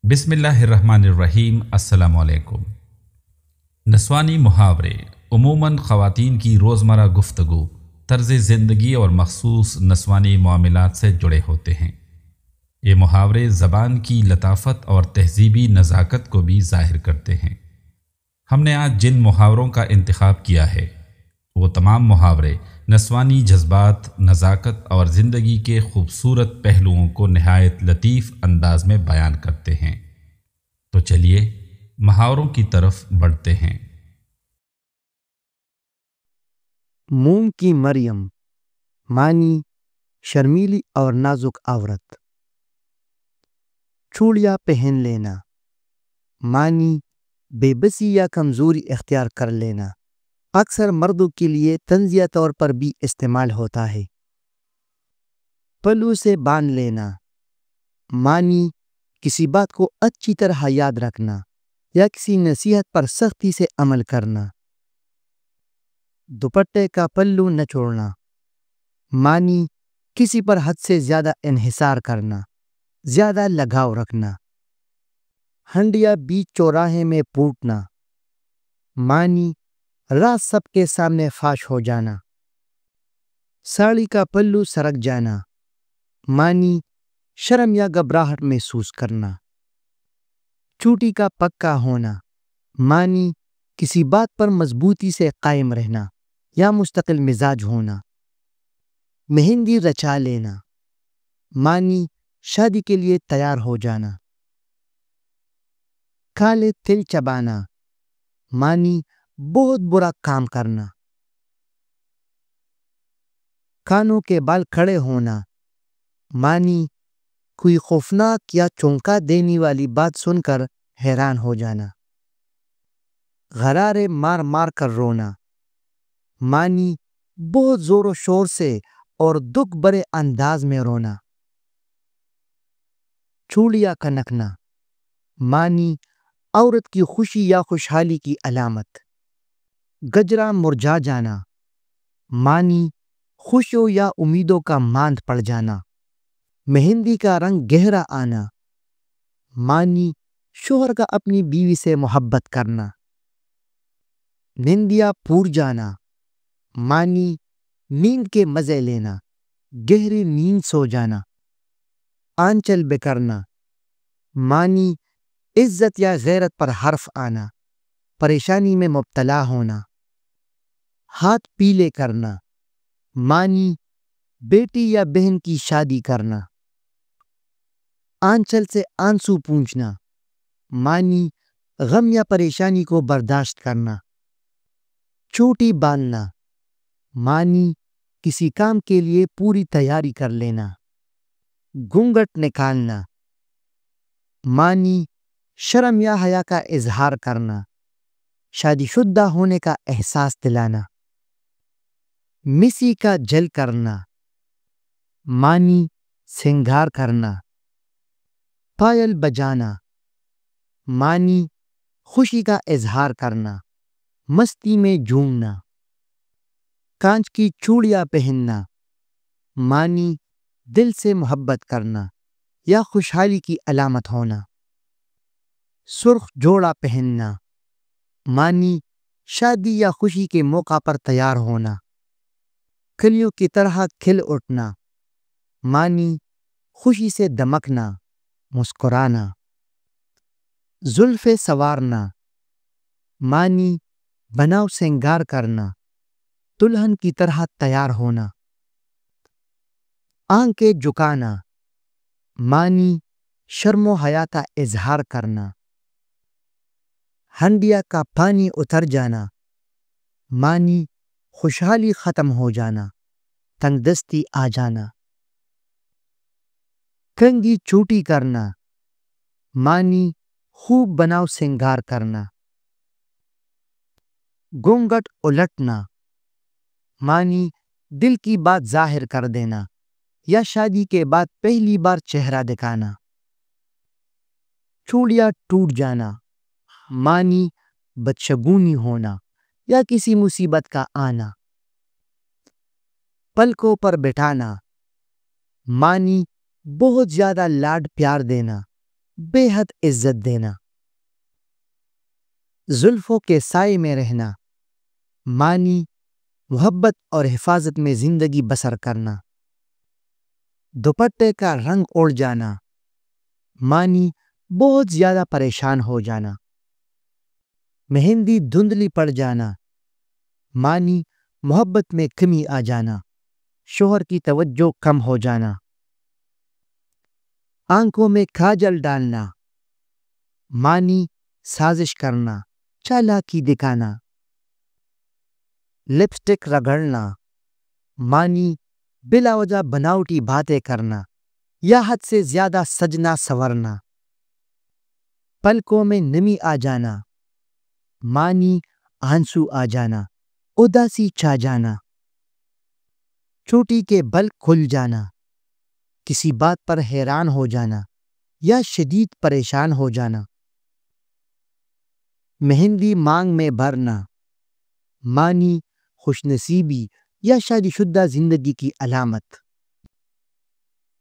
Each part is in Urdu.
بسم اللہ الرحمن الرحیم۔ السلام علیکم۔ نسوانی محاورے عموماً خواتین کی روزمرہ گفتگو، طرز زندگی اور مخصوص نسوانی معاملات سے جڑے ہوتے ہیں۔ یہ محاورے زبان کی لطافت اور تہذیبی نزاکت کو بھی ظاہر کرتے ہیں۔ ہم نے آج جن محاوروں کا انتخاب کیا ہے وہ تمام محاورے نسوانی جذبات، نزاکت اور زندگی کے خوبصورت پہلوؤں کو نہایت لطیف انداز میں بیان کرتے ہیں۔ تو چلیے محاوروں کی طرف بڑھتے ہیں۔ موم کی مریم، معنی شرمیلی اور نازک عورت۔ چوڑیاں پہن لینا، معنی بے بسی یا کمزوری اختیار کر لینا، اکثر مردوں کے لیے طنزیہ طور پر بھی استعمال ہوتا ہے۔ پلو سے باندھ لینا، معنی کسی بات کو اچھی طرح یاد رکھنا یا کسی نصیحت پر سختی سے عمل کرنا۔ دوپٹے کا پلو نہ چھوڑنا، معنی کسی پر حد سے زیادہ انحصار کرنا، زیادہ لگاؤ رکھنا۔ ہنڈیا بیچ چوراہے میں پھوٹنا، معنی راز سب کے سامنے فاش ہو جانا۔ ساڑی کا پلو سرک جانا، معنی شرم یا گھبراہٹ محسوس کرنا۔ چوٹی کا پکا ہونا، معنی کسی بات پر مضبوطی سے قائم رہنا یا مستقل مزاج ہونا۔ مہندی رچا لینا، معنی شادی کے لیے تیار ہو جانا۔ کالے تل چبانا، معنی بہت برا کام کرنا۔ کانوں کے بال کھڑے ہونا، معنی کوئی خوفناک یا چونکا دینے والی بات سن کر حیران ہو جانا۔ غرارے مار مار کر رونا، معنی بہت زور و شور سے اور دکھ بھرے انداز میں رونا۔ چوڑیاں کھنکنا، معنی عورت کی خوشی یا خوشحالی کی علامت۔ گجرا مرجھا جانا، معنی خوشیوں یا امیدوں کا ماند پڑ جانا۔ مہندی کا رنگ گہرا آنا، معنی شوہر کا اپنی بیوی سے محبت کرنا۔ نندیا پھوٹ جانا، معنی نیند کے مزے لینا، گہری نیند سو جانا۔ آنچل بکھرنا، معنی عزت یا غیرت پر حرف آنا، پریشانی میں مبتلا ہونا۔ ہاتھ پیلے کرنا، معنی بیٹی یا بہن کی شادی کرنا۔ آنچل سے آنسو پونچھنا، معنی غم یا پریشانی کو برداشت کرنا۔ چوٹی باندھنا، معنی کسی کام کے لیے پوری تیاری کر لینا۔ گھونگھٹ نکالنا، معنی شرم یا حیا کا اظہار کرنا، شادی شدہ ہونے کا احساس دلانا۔ مسی کا جل کرنا، معنی سنگار کرنا۔ پائل بجانا، معنی خوشی کا اظہار کرنا، مستی میں جھومنا۔ کانچ کی چوڑیاں پہننا، معنی دل سے محبت کرنا یا خوشحالی کی علامت ہونا۔ سرخ جوڑا پہننا، معنی شادی یا خوشی کے موقع پر تیار ہونا۔ کلیوں کی طرح کھل اٹھنا، معنی خوشی سے دمکنا، مسکرانا۔ زلفیں سنوارنا، معنی بناؤ سنگار کرنا، دلہن کی طرح تیار ہونا۔ آنکھیں جھکانا، معنی شرم و حیا کا اظہار کرنا۔ ہنڈیا کا پانی اتر جانا، معنی خوشحالی ختم ہو جانا، تنگ دستی آ جانا۔ کنگھی چوٹی کرنا، معنی خوب بناؤ سنگار کرنا۔ گھونگھٹ الٹنا، معنی دل کی بات ظاہر کر دینا یا شادی کے بعد پہلی بار چہرہ دکھانا۔ چوڑیاں ٹوٹ جانا، معنی بدشگونی ہونا یا کسی مصیبت کا آنا۔ پلکوں پر بٹھانا، معنی بہت زیادہ لاڈ پیار دینا بے حد عزت دینا، زلفوں کے سائے میں رہنا، معنی محبت اور حفاظت میں زندگی بسر کرنا، دوپٹے کا رنگ اڑ جانا، معنی بہت زیادہ پریشان ہو جانا، مہندی دھندلی پڑ جانا، معنی محبت میں کمی آ جانا، شوہر کی توجہ کم ہو جانا، آنکھوں میں کاجل ڈالنا، معنی سازش کرنا، چالاکی دکھانا، لپسٹک رگڑنا، معنی بلا وجہ بناوٹی باتیں کرنا یا حد سے زیادہ سجنا سنورنا، پلکوں میں نمی آ جانا، معنی آنسو آ جانا، اداسی چھا جانا، چوٹی کے بل کھل جانا، کسی بات پر حیران ہو جانا یا شدید پریشان ہو جانا، مہندی مانگ میں بھرنا، معنی خوش نصیبی یا شادی شدہ زندگی کی علامت،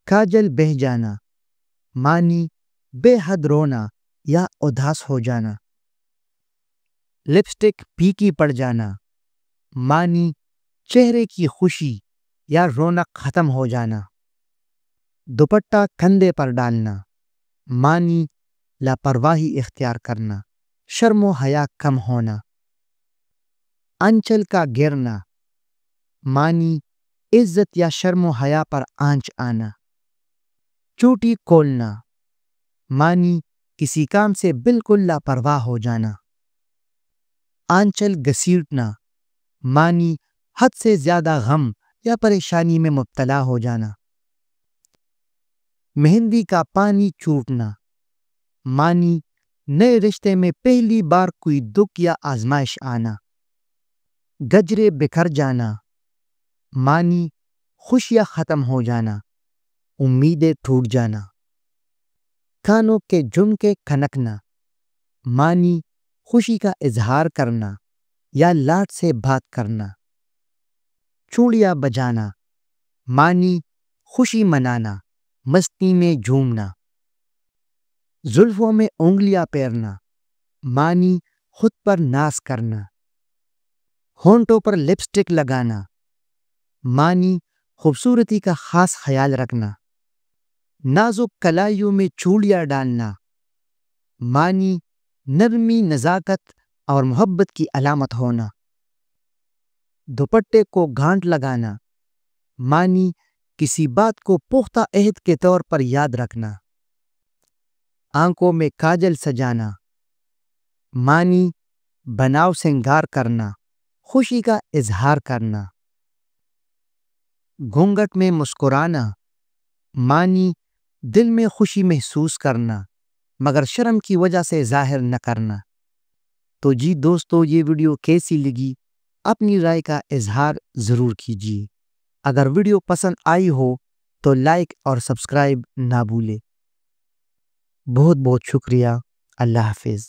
کاجل بہہ جانا، معنی بے حد رونا یا اداس ہو جانا، لپسٹک پھیکی پڑ جانا، معنی چہرے کی خوشی یا رونق ختم ہو جانا، دوپٹہ کندھے پر ڈالنا، معنی لاپرواہی اختیار کرنا، شرم و حیا کم ہونا، آنچل کا گرنا، معنی عزت یا شرم و حیا پر آنچ آنا، چوٹی کھولنا، معنی کسی کام سے بالکل لاپرواہ ہو جانا، آنچل گھسیٹنا، معنی حد سے زیادہ غم یا پریشانی میں مبتلا ہو جانا، مہندی کا پانی چھوٹنا، معنی نئے رشتے میں پہلی بار کوئی دکھ یا آزمائش آنا، گجرے بکھر جانا، معنی خوشیاں ختم ہو جانا، امیدیں ٹوٹ جانا، کانوں کے جھمکے کھنکنا، معنی خوشی کا اظہار کرنا یا لاڈ سے بات کرنا، چوڑیاں بجانا، معنی خوشی منانا، مستی میں جھومنا، زلفوں میں انگلیاں پھیرنا، معنی خود پر ناز کرنا، ہونٹوں پر لپسٹک لگانا، معنی خوبصورتی کا خاص خیال رکھنا، نازک کلائیوں میں چوڑیاں ڈالنا، معنی نرمی، نزاکت اور محبت کی علامت ہونا، دوپٹے کو گانٹھ لگانا، معنی کسی بات کو پختہ عہد کے طور پر یاد رکھنا، آنکھوں میں کاجل سجانا، معنی بناؤ سنگار کرنا، خوشی کا اظہار کرنا، گھونگھٹ میں مسکرانا، معنی دل میں خوشی محسوس کرنا مگر شرم کی وجہ سے ظاہر نہ کرنا۔ تو جی دوستو، یہ ویڈیو کیسی لگی؟ اپنی رائے کا اظہار ضرور کیجیے۔ اگر ویڈیو پسند آئی ہو تو لائک اور سبسکرائب نہ بھولے۔ بہت بہت شکریہ۔ اللہ حافظ۔